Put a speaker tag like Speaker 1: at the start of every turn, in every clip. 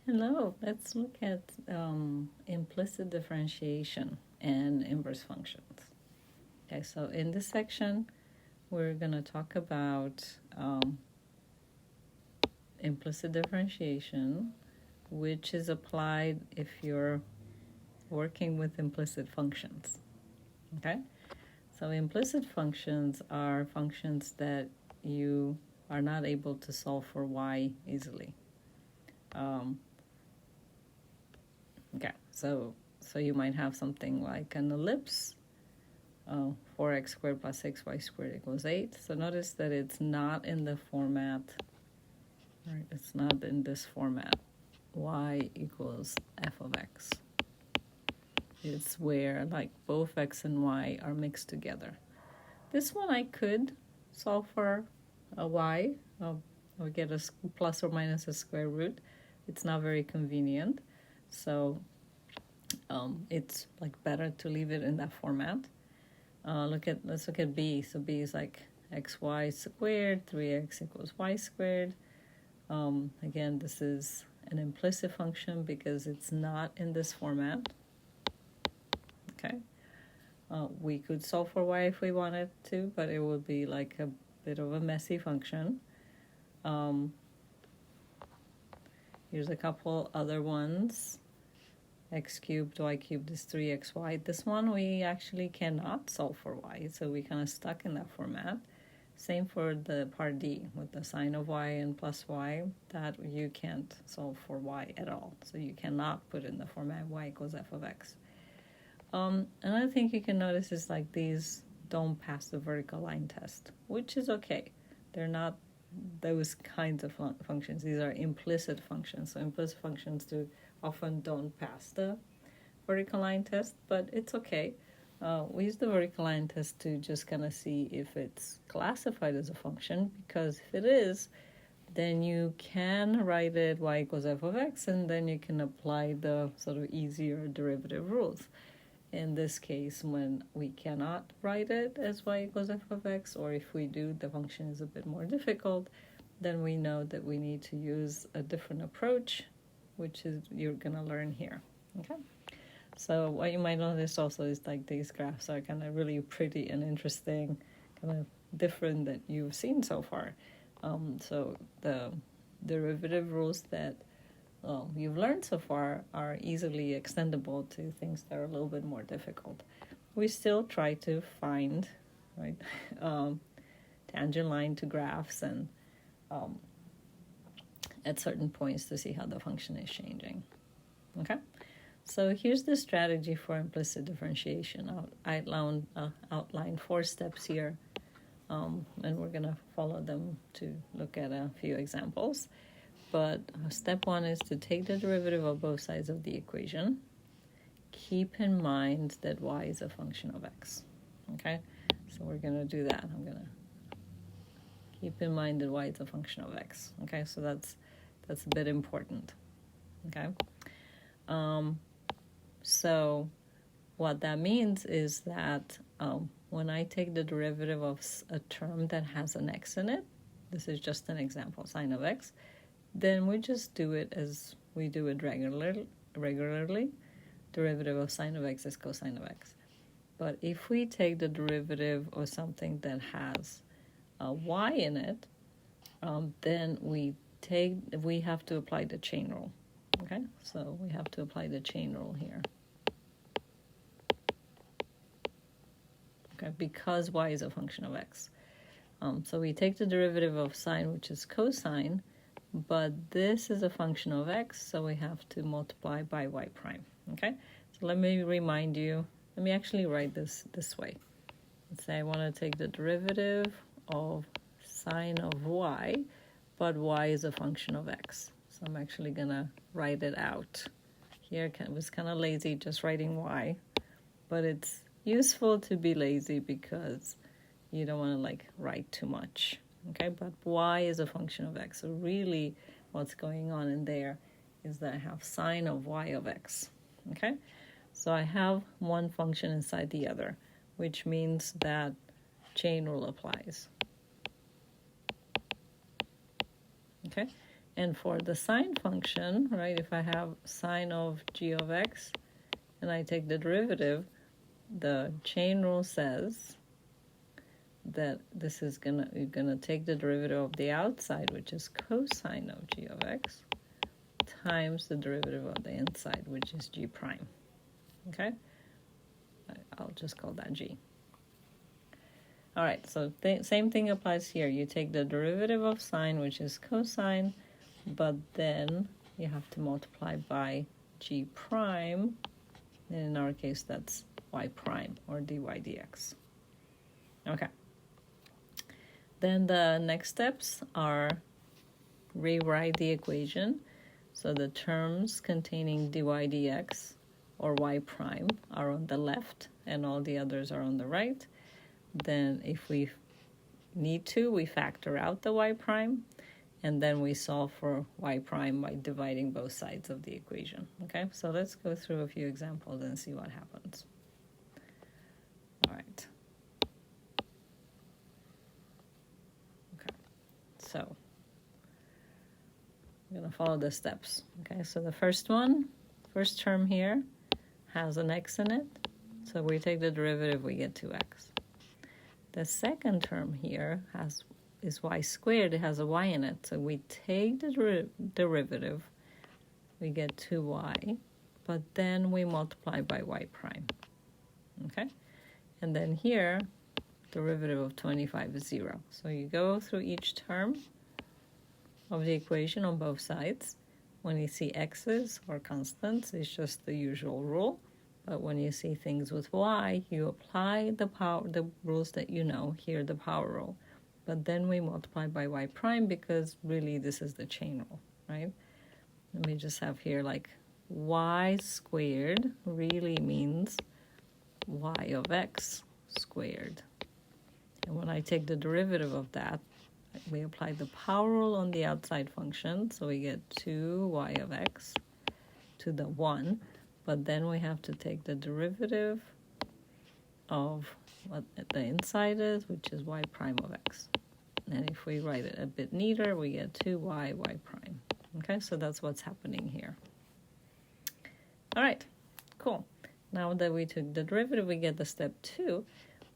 Speaker 1: Hello, let's look at implicit differentiation and inverse functions. Okay, so in this section, we're going to talk about implicit differentiation, which is applied if you're working with implicit functions. Okay, so implicit functions are functions that you are not able to solve for y easily. Okay, so you might have something like an ellipse, 4x squared plus 6y squared equals 8. So notice that it's not in the format, right? It's not in this format, y equals f of x. It's where like both x and y are mixed together. This one I could solve for a y, or get a plus or minus a square root. It's not very convenient, so it's like better to leave it in that format. Let's look at b. So b is like xy squared, 3x equals y squared. Again, this is an implicit function because it's not in this format. Okay. We could solve for y if we wanted to, but it would be like a bit of a messy function. Here's a couple other ones. X cubed, y cubed is 3xy. This one we actually cannot solve for y, so we kind of stuck in that format. Same for the part D with the sine of y and plus y, that you can't solve for y at all. So you cannot put in the format y equals f of x. Another thing you can notice is like these don't pass the vertical line test, which is okay. They're not those kinds of functions. These are implicit functions. So implicit functions often don't pass the vertical line test, but it's okay. We use the vertical line test to just kind of see if it's classified as a function, because if it is, then you can write it y equals f of x, and then you can apply the sort of easier derivative rules. In this case, when we cannot write it as y equals f of x, or if we do, the function is a bit more difficult, then we know that we need to use a different approach, which is you're going to learn here. Okay. So what you might notice also is like these graphs are kind of really pretty and interesting, kind of different that you've seen so far. So the derivative rules that you've learned so far are easily extendable to things that are a little bit more difficult. We still try to find, right, tangent line to graphs and at certain points to see how the function is changing. Okay, so here's the strategy for implicit differentiation. I'll outline 4 steps here, and we're going to follow them to look at a few examples. But step 1 is to take the derivative of both sides of the equation. Keep in mind that y is a function of x. Okay, so we're going to do that. I'm going to keep in mind that y is a function of x. Okay, so that's a bit important. Okay, so what that means is that when I take the derivative of a term that has an x in it, this is just an example, sine of x, then we just do it as we do it regularly. Derivative of sine of x is cosine of x. But if we take the derivative of something that has a y in it, then we have to apply the chain rule. Okay, so we have to apply the chain rule here. Okay, because y is a function of x. So we take the derivative of sine, which is cosine, but this is a function of x, so we have to multiply by y prime. Okay, so let me remind you, let me actually write this way. Let's say I want to take the derivative of sine of y, but y is a function of x. So I'm actually going to write it out. Here it was kind of lazy just writing y, but it's useful to be lazy because you don't want to like write too much. Okay, but y is a function of x. So really what's going on in there is that I have sine of y of x. Okay, so I have one function inside the other, which means that chain rule applies. Okay, And for the sine function, right, if I have sine of g of x and I take the derivative, the chain rule says that this is you're gonna take the derivative of the outside, which is cosine of g of x, times the derivative of the inside, which is g prime. Okay? I'll just call that g. All right, so same thing applies here. You take the derivative of sine, which is cosine, but then you have to multiply by g prime, and in our case that's y prime, or dy dx. Okay. Then the next steps are rewrite the equation. So the terms containing dy dx or y prime are on the left and all the others are on the right. Then if we need to, we factor out the y prime, and then we solve for y prime by dividing both sides of the equation. Okay, so let's go through a few examples and see what happens. All right. Okay, so I'm going to follow the steps. Okay, so the first term here has an x in it. So we take the derivative, we get 2x. The second term here is y squared. It has a y in it. So we take the derivative, we get 2y, but then we multiply by y prime. Okay? And then here, derivative of 25 is 0. So you go through each term of the equation on both sides. When you see x's or constants, it's just the usual rule. But when you see things with y, you apply the rules that you know, here the power rule. But then we multiply by y prime because really this is the chain rule, right? Let me just have here like y squared really means y of x squared. And when I take the derivative of that, we apply the power rule on the outside function, so we get 2y of x to the 1. But then we have to take the derivative of what the inside is, which is y prime of x. And if we write it a bit neater, we get 2y y prime. Okay, so that's what's happening here. All right, cool. Now that we took the derivative, we get the step 2.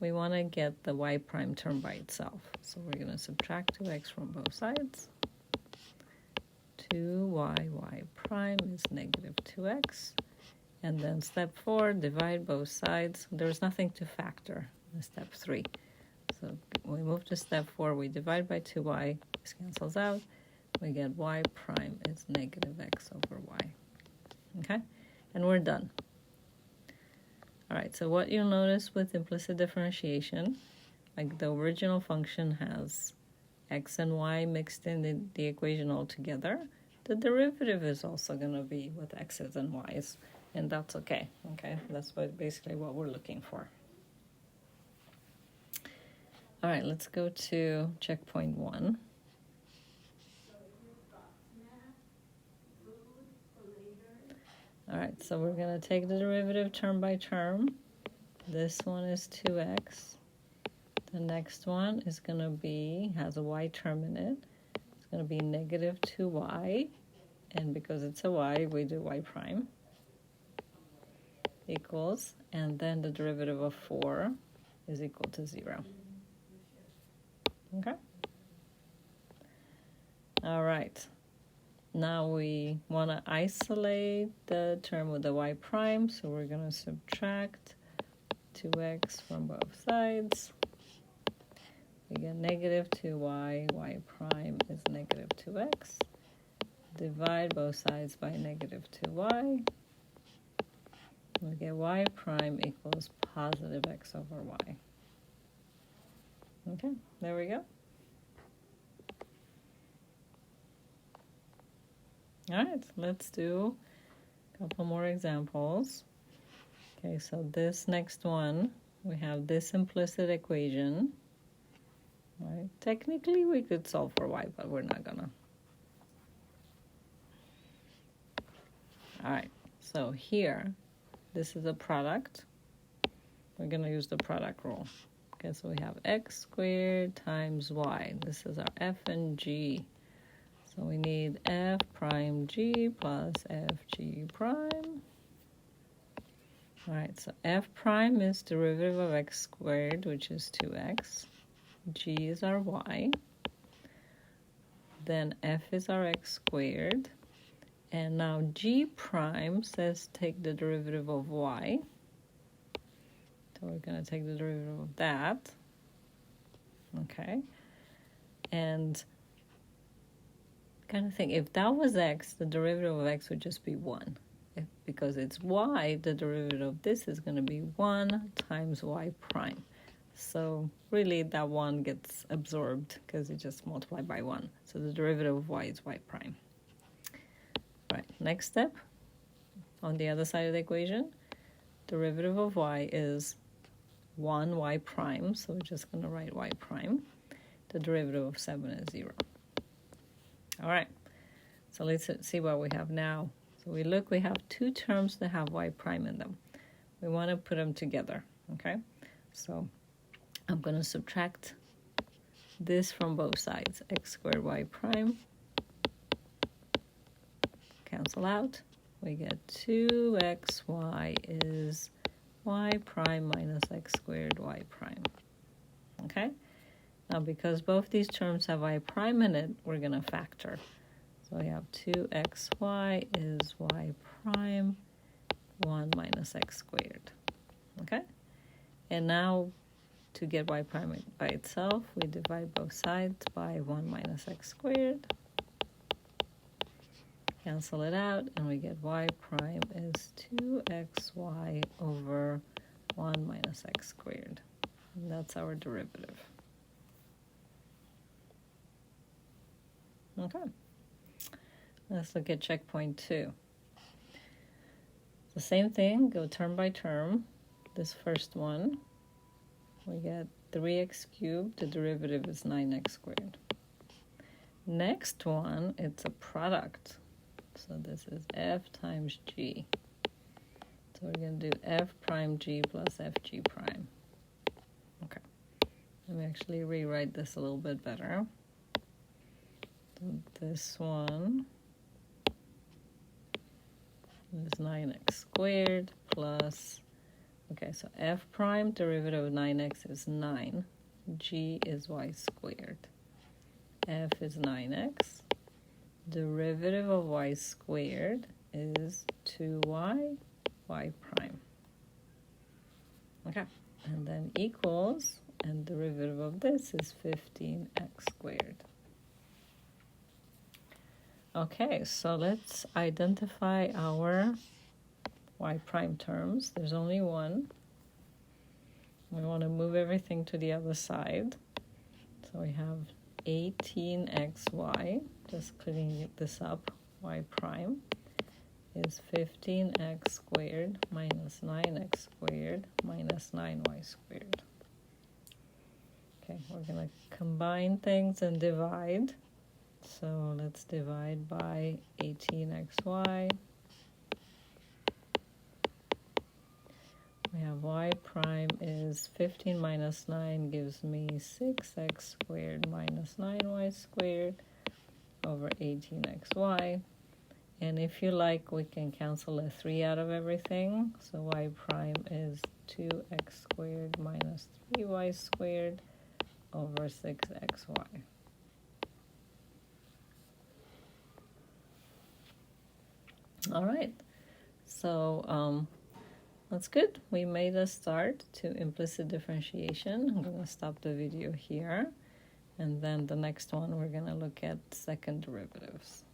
Speaker 1: We want to get the y prime term by itself. So we're going to subtract 2x from both sides. 2y y prime is negative 2x. And then step 4, divide both sides. There's nothing to factor in step 3. So when we move to step 4, we divide by 2y. This cancels out. We get y prime is negative x over y. Okay? And we're done. All right, so what you'll notice with implicit differentiation, like the original function has x and y mixed in the equation all together. The derivative is also going to be with x's and y's. And that's okay, That's basically what we're looking for. All right, let's go to checkpoint 1. All right, so we're going to take the derivative term by term. This one is 2x. The next one is going to has a y term in it. It's going to be negative 2y. And because it's a y, we do y prime. Equals, and then the derivative of 4 is equal to 0. Okay? All right. Now we want to isolate the term with the y prime, so we're going to subtract 2x from both sides. We get negative 2y, y prime is negative 2x. Divide both sides by negative 2y. We get y prime equals positive x over y. Okay, there we go. All right, let's do a couple more examples. Okay, so this next one, we have this implicit equation. Right? Technically, we could solve for y, but we're not gonna. All right, so here, this is a product. We're going to use the product rule. Okay, so we have x squared times y. This is our f and g. So we need f prime g plus fg prime. All right, so f prime is derivative of x squared, which is 2x. G is our y. Then f is our x squared. And now g prime says take the derivative of y. So we're going to take the derivative of that. Okay. And kind of think, if that was x, the derivative of x would just be 1. Because it's y, the derivative of this is going to be 1 times y prime. So really that 1 gets absorbed because it just multiplied by 1. So the derivative of y is y prime. Right, next step, on the other side of the equation, derivative of y is 1 y prime, so we're just going to write y prime. The derivative of 7 is 0. All right, so let's see what we have now. So we have two terms that have y prime in them. We want to put them together, okay? So I'm going to subtract this from both sides. X squared y prime. Cancel out. We get 2xy is y prime minus x squared y prime. Okay? Now because both these terms have y prime in it, we're going to factor. So we have 2xy is y prime, 1 minus x squared. Okay? And now to get y prime by itself, we divide both sides by 1 minus x squared. Cancel it out, and we get y prime is 2xy over 1 minus x squared. And that's our derivative. Okay. Let's look at checkpoint 2. The same thing, go term by term. This first one, we get 3x cubed, the derivative is 9x squared. Next one, it's a product. So this is f times g. So we're going to do f prime g plus fg prime. Okay. Let me actually rewrite this a little bit better. So this one is 9x squared plus, okay, so f prime derivative of 9x is 9. G is y squared. F is 9x. Derivative of y squared is 2y, y prime. Okay, and then equals, and derivative of this is 15x squared. Okay, so let's identify our y prime terms. There's only one. We want to move everything to the other side. So we have 18xy, just cleaning this up, y prime is 15x squared minus 9x squared minus 9y squared. Okay, we're going to combine things and divide. So let's divide by 18xy. We have y prime is 15 minus 9 gives me 6x squared minus 9y squared over 18xy. And if you like, we can cancel a 3 out of everything. So y prime is 2x squared minus 3y squared over 6xy. All right, so that's good. We made a start to implicit differentiation. I'm going to stop the video here. And then the next one, we're going to look at second derivatives.